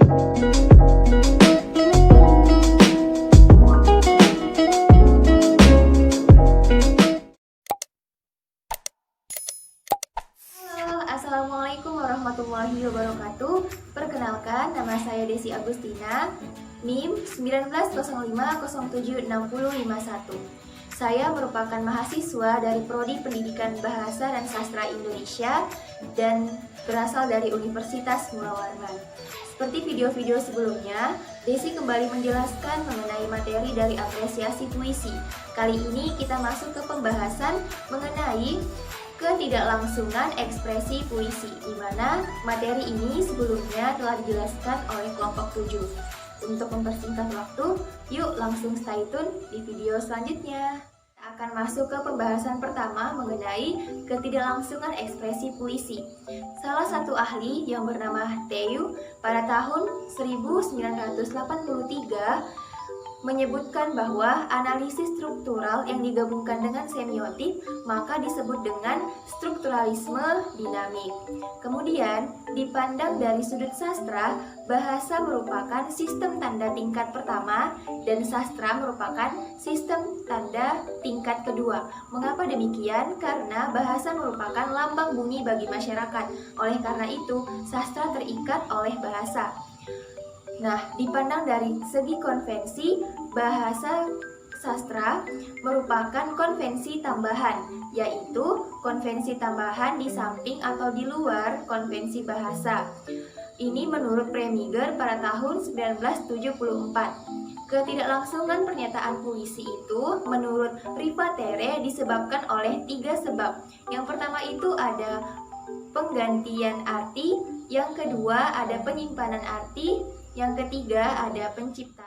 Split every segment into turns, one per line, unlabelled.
Assalamualaikum warahmatullahi wabarakatuh. Perkenalkan, nama saya Desi Agustina, NIM 1905076051. Saya merupakan mahasiswa dari Prodi Pendidikan Bahasa dan Sastra Indonesia dan berasal dari Universitas Mula Warman. Seperti video-video sebelumnya, Desi kembali menjelaskan mengenai materi dari apresiasi puisi. Kali ini kita masuk ke pembahasan mengenai ketidaklangsungan ekspresi puisi, di mana materi ini sebelumnya telah dijelaskan oleh kelompok 7. Untuk mempersingkat waktu, yuk langsung stay tune di video selanjutnya. Kita akan masuk ke pembahasan pertama mengenai ketidaklangsungan ekspresi puisi. Salah satu ahli yang bernama Theo pada tahun 1983 menyebutkan bahwa analisis struktural yang digabungkan dengan semiotik maka disebut dengan strukturalisme dinamik. Kemudian, dipandang dari sudut sastra, bahasa merupakan sistem tanda tingkat pertama dan sastra merupakan sistem tanda tingkat kedua. Mengapa demikian? Karena bahasa merupakan lambang bumi bagi masyarakat. Oleh karena itu, sastra terikat oleh bahasa. Nah, dipandang dari segi konvensi, bahasa sastra merupakan konvensi tambahan, yaitu konvensi tambahan di samping atau di luar konvensi bahasa. Ini menurut Preminger pada tahun 1974. Ketidaklangsungan pernyataan puisi itu menurut Rivatere disebabkan oleh 3 sebab. Yang pertama itu ada penggantian arti, yang kedua ada penyimpanan arti, yang ketiga ada pencipta.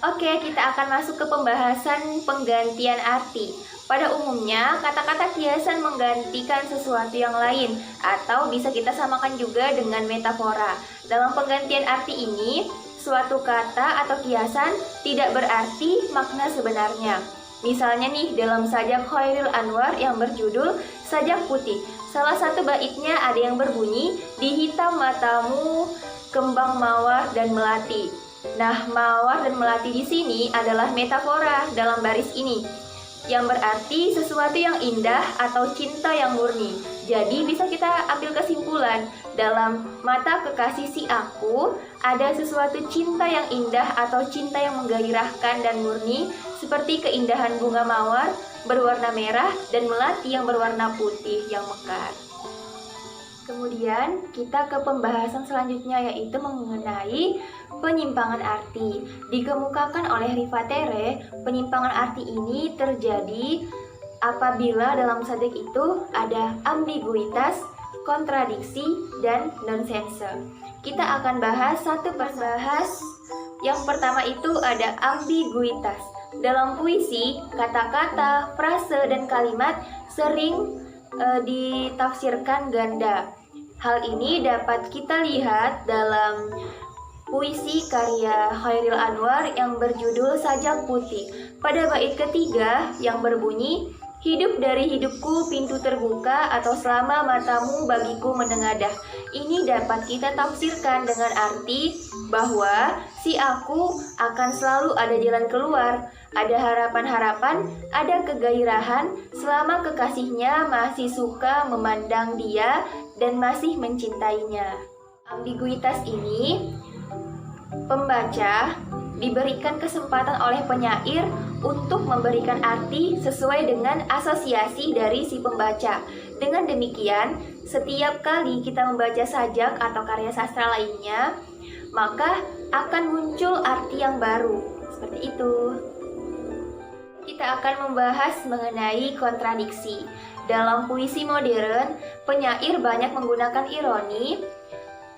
Oke, kita akan masuk ke pembahasan penggantian arti. Pada umumnya, kata-kata kiasan menggantikan sesuatu yang lain, atau bisa kita samakan juga dengan metafora. Dalam penggantian arti ini, suatu kata atau kiasan tidak berarti makna sebenarnya. Misalnya nih, dalam sajak Khairil Anwar yang berjudul Sajak Putih, salah satu baitnya ada yang berbunyi, "Dihitam matamu kembang mawar dan melati." Nah, mawar dan melati di sini adalah metafora dalam baris ini, yang berarti sesuatu yang indah atau cinta yang murni. Jadi bisa kita ambil kesimpulan, dalam mata kekasih si aku ada sesuatu cinta yang indah atau cinta yang menggairahkan dan murni, seperti keindahan bunga mawar berwarna merah dan melati yang berwarna putih yang mekar. Kemudian kita ke pembahasan selanjutnya, yaitu mengenai penyimpangan arti. Dikemukakan oleh Rivatere, penyimpangan arti ini terjadi apabila dalam sajak itu ada ambiguitas, kontradiksi, dan nonsense. Kita akan bahas satu persatu. Yang pertama itu ada ambiguitas. Dalam puisi, kata-kata, frase, dan kalimat sering ditafsirkan ganda. Hal ini dapat kita lihat dalam puisi karya Khairil Anwar yang berjudul Sajak Putih. Pada bait ketiga yang berbunyi, "Hidup dari hidupku pintu terbuka," atau "Selama matamu bagiku menengadah." Ini dapat kita tafsirkan dengan arti bahwa si aku akan selalu ada jalan keluar, ada harapan-harapan, ada kegairahan selama kekasihnya masih suka memandang dia dan masih mencintainya. Ambiguitas ini pembaca diberikan kesempatan oleh penyair untuk memberikan arti sesuai dengan asosiasi dari si pembaca. Dengan demikian, setiap kali kita membaca sajak atau karya sastra lainnya, maka akan muncul arti yang baru. Seperti itu. Kita akan membahas mengenai kontradiksi. Dalam puisi modern, penyair banyak menggunakan ironi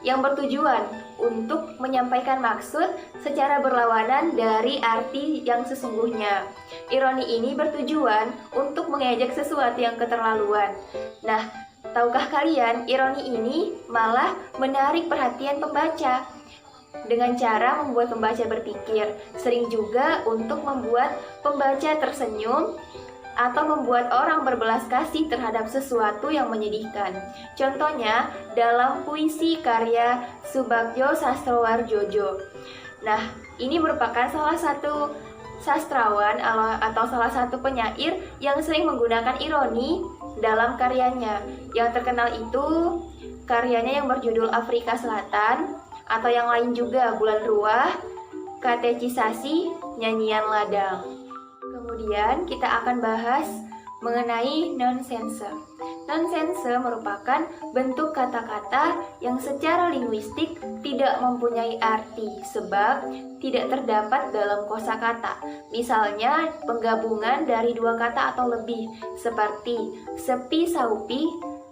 yang bertujuan untuk menyampaikan maksud secara berlawanan dari arti yang sesungguhnya. Ironi ini bertujuan untuk mengejek sesuatu yang keterlaluan. Nah, tahukah kalian, ironi ini malah menarik perhatian pembaca dengan cara membuat pembaca berpikir. Sering juga untuk membuat pembaca tersenyum atau membuat orang berbelas kasih terhadap sesuatu yang menyedihkan. Contohnya dalam puisi karya Subagjo Sastrowarjojo. Nah, ini merupakan salah satu sastrawan atau salah satu penyair yang sering menggunakan ironi dalam karyanya. Yang terkenal itu karyanya yang berjudul Afrika Selatan, atau yang lain juga Bulan Ruah, Katekisasi, Nyanyian Ladang. Kemudian kita akan bahas mengenai nonsense. Nonsense merupakan bentuk kata-kata yang secara linguistik tidak mempunyai arti sebab tidak terdapat dalam kosakata. Misalnya penggabungan dari dua kata atau lebih seperti sepi saupi,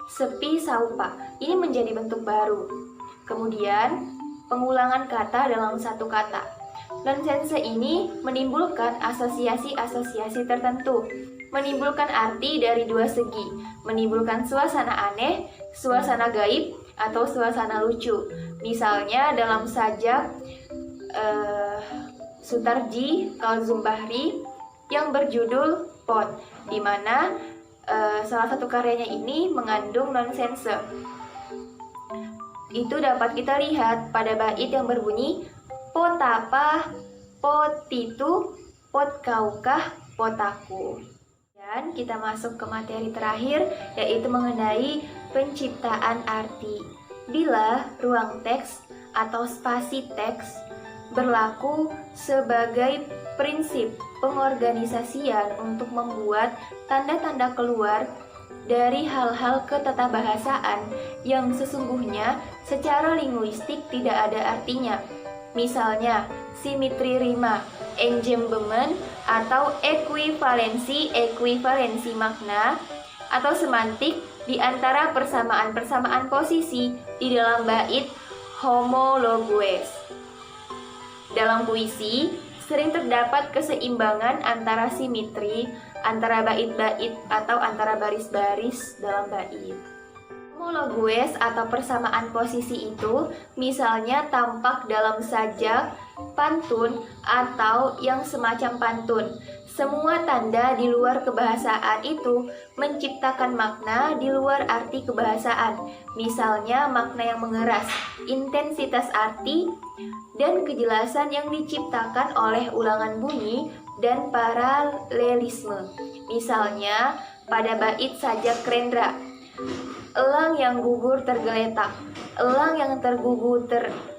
sepi saupa. Ini menjadi bentuk baru. Kemudian pengulangan kata dalam satu kata. Nonsense ini menimbulkan asosiasi-asosiasi tertentu, menimbulkan arti dari dua segi, menimbulkan suasana aneh, suasana gaib, atau suasana lucu. Misalnya dalam sajak Sutarji Kalzumbahri yang berjudul Pot, di mana salah satu karyanya ini mengandung nonsense. Itu dapat kita lihat pada bait yang berbunyi potapa, potitu, pot kaukah, potaku. Dan kita masuk ke materi terakhir, yaitu mengenai penciptaan arti. Bila ruang teks atau spasi teks berlaku sebagai prinsip pengorganisasian untuk membuat tanda-tanda keluar dari hal-hal ketatabahasaan yang sesungguhnya secara linguistik tidak ada artinya. Misalnya, simetri rima, enjambment, atau ekuivalensi makna, atau semantik di antara persamaan-persamaan posisi di dalam bait homologues. Dalam puisi, sering terdapat keseimbangan antara simetri, antara bait-bait atau antara baris-baris dalam bait. Homologues atau persamaan posisi itu misalnya tampak dalam sajak, pantun, atau yang semacam pantun. Semua tanda di luar kebahasaan itu menciptakan makna di luar arti kebahasaan. Misalnya makna yang mengeras, intensitas arti, dan kejelasan yang diciptakan oleh ulangan bunyi dan paralelisme. Misalnya pada bait sajak Krendra, elang yang gugur tergeletak, elang yang tergugur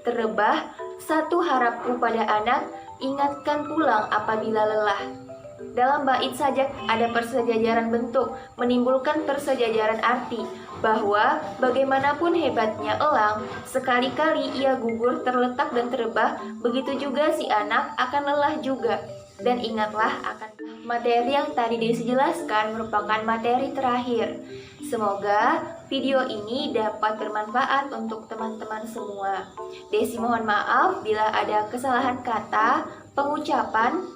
terrebah, satu harapku pada anak, ingatkan pulang apabila lelah. Dalam bait sajak ada persejajaran bentuk, menimbulkan persejajaran arti, bahwa bagaimanapun hebatnya elang, sekali-kali ia gugur, terletak dan terebah, begitu juga si anak akan lelah juga. Dan ingatlah akan materi yang tadi Desi jelaskan merupakan materi terakhir. Semoga video ini dapat bermanfaat untuk teman-teman semua. Desi mohon maaf bila ada kesalahan kata, pengucapan,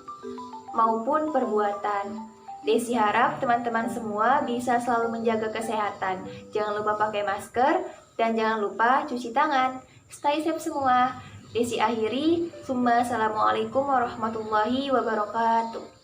maupun perbuatan. Desi harap teman-teman semua bisa selalu menjaga kesehatan. Jangan lupa pakai masker dan jangan lupa cuci tangan. Stay safe semua. Desi akhiri, assalamualaikum warahmatullahi wabarakatuh.